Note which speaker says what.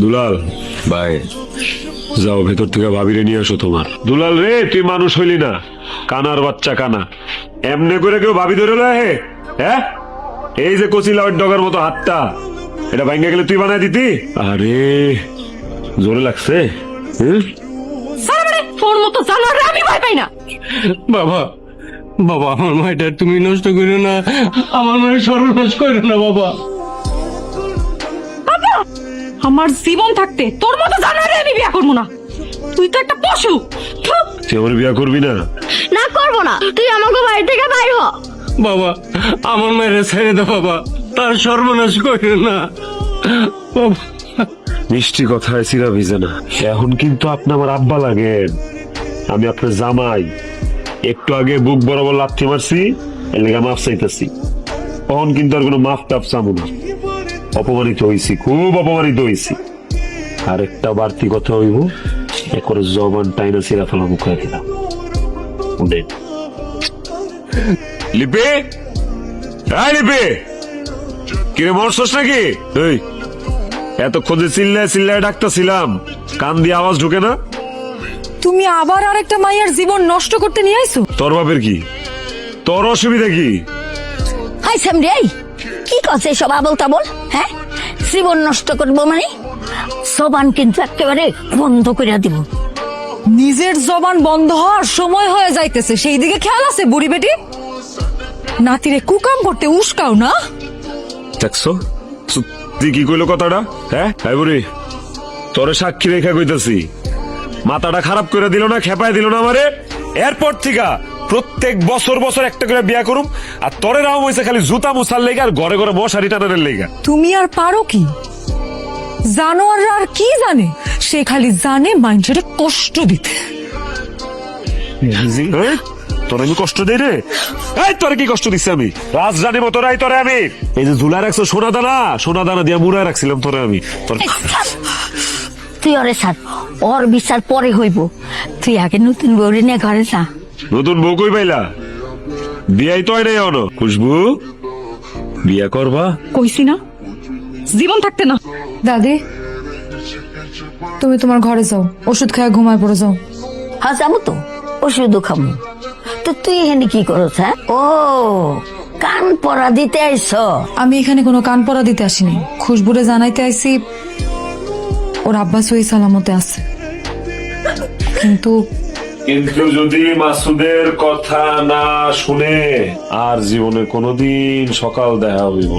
Speaker 1: দুলাল
Speaker 2: ভাই
Speaker 1: যাও ভেতর থেকে ভাবিরে নিয়ে আসো তোমার। দুলাল রে, তুই মানুষ হইলি না, কানার বাচ্চা কানা। এমনি করে কেউ ভাবি ধরে হে? হ্যাঁ, এই যে কচি লাউয়ের ডগার মতো হাতটা, এটা ভাঙ্গা গেলে তুই বানায় দিতি? আরে জোরে লাগছে।
Speaker 3: তোর মতো জানোয়ার আমি ভয় পাই না।
Speaker 4: বাবা বাবা আমার মায়ের তুমি নষ্ট করো না, আমার মায়ের সর্বনাশ করো না বাবা।
Speaker 3: আমার জীবন থাকতে তোর মতো জানোয়ারে আমি বিয়ে করবো না। তুই তো একটা পশু।
Speaker 1: তুই আমার বিয়া করবি না?
Speaker 5: না করবো না, তুই আমাকে বাড়ি থেকে বাইর হ।
Speaker 4: বাবা আমার মায়ের ছেড়ে দাও বাবা, তার সর্বনাশ করো না বাবা।
Speaker 1: মিষ্টি কথায় চিরা ভিজে না। এখন কিন্তু আপনি আমার আব্বা লাগেন, আমি আপনার জামাই। একটু আগে বুক বরাবর লাথি মারছি, এর লেগে মাফ চাইতেছি। তখন কিন্তু আর কোনো মাফ টাফ চাবো না। অপমানিত হয়েছি, খুব অপমানিত হয়েছি। আর একটা বাড়তি কথা হইব, একরে জবান টাইনা সিরা ফেলা মুখে দিলাম। লিপি, হ্যাঁ লিপি, কিরে মরছস নাকি? এই এতক্ষণ যে চিল্লায় চিল্লায় ডাকতেছিলাম, কান দিয়ে আওয়াজ ঢুকে না?
Speaker 3: তুমি আবার আরেকটা মাইয়ার জীবন নষ্ট করতে নিয়ে আইছো?
Speaker 1: তোর বাপের কি, তোর অসুবিধা কি?
Speaker 5: হাই সামরে, কি করছে সব আবল তাবল? হ্যাঁ, জীবন নষ্ট করবো মানে সবান কিন্তু একেবারে বন্ধ করে দিব।
Speaker 3: নিজের জবান বন্ধ হওয়ার সময় হয়ে যাইতেছে, সেই দিকে খেয়াল আছে বুড়ি বেটি? নাতিরে কুকাম করতে উস্কাও না।
Speaker 1: দেখছো তুই কি কইলো কথাটা? হ্যাঁ বুড়ি, তোরে সাক্ষী রেখা কইতাছি, মাথাটা খারাপ করে দিল না, খেপায় দিল না আমারে। এরপর থেকে প্রত্যেক বছর বছর একটা করে বিয়া করুম, আর তোরে রাও হয়েছে খালি জুতা মুছার লেগে আর ঘরে ঘরে মশারি টানানোর লেগে।
Speaker 3: তুমি আর পারো কি? জানোয়াররা আর কি জানে? সে খালি জানে মানুষের কষ্ট দিতে।
Speaker 1: তোর আমি কষ্ট দেই রে? এই তোরে কি কষ্ট দিচ্ছি আমি? রাজধানী মতো রাই তোরে আমি এই যে ঝুলা রাখছো সোনা দানা দিয়ে মুড়ায় রাখছিলাম তোরে আমি। তোর
Speaker 5: তুই ওরে সার, ওর বিচার পরে হইব। তুই আগে নতুন বউরে নিয়ে ঘরে যা।
Speaker 1: নতুন বউ কই পাইলা? বিয়াই তো হয় নাই এখনো। খুশবু, বিয়া করবা?
Speaker 3: কইছি না জীবন থাকতে না। দাদি, তুমি তোমার ঘরে যাও, ওষুধ খায় ঘুমায় পড়ে যাও।
Speaker 5: হ্যাঁ যাবো তো, ওষুধও খাবো। তো তুই এখানে কি করছ? হ্যাঁ, ও কান পরা দিতে আইস?
Speaker 3: আমি এখানে কোনো কান পরা দিতে আসিনি, খুশবুরে জানাইতে আইছি ওর আব্বা সহি সালামতে আছে। কিন্তু
Speaker 1: যদি মাসুদের কথা না শুনে আর জীবনে কোনোদিন সকাল দেখা হইব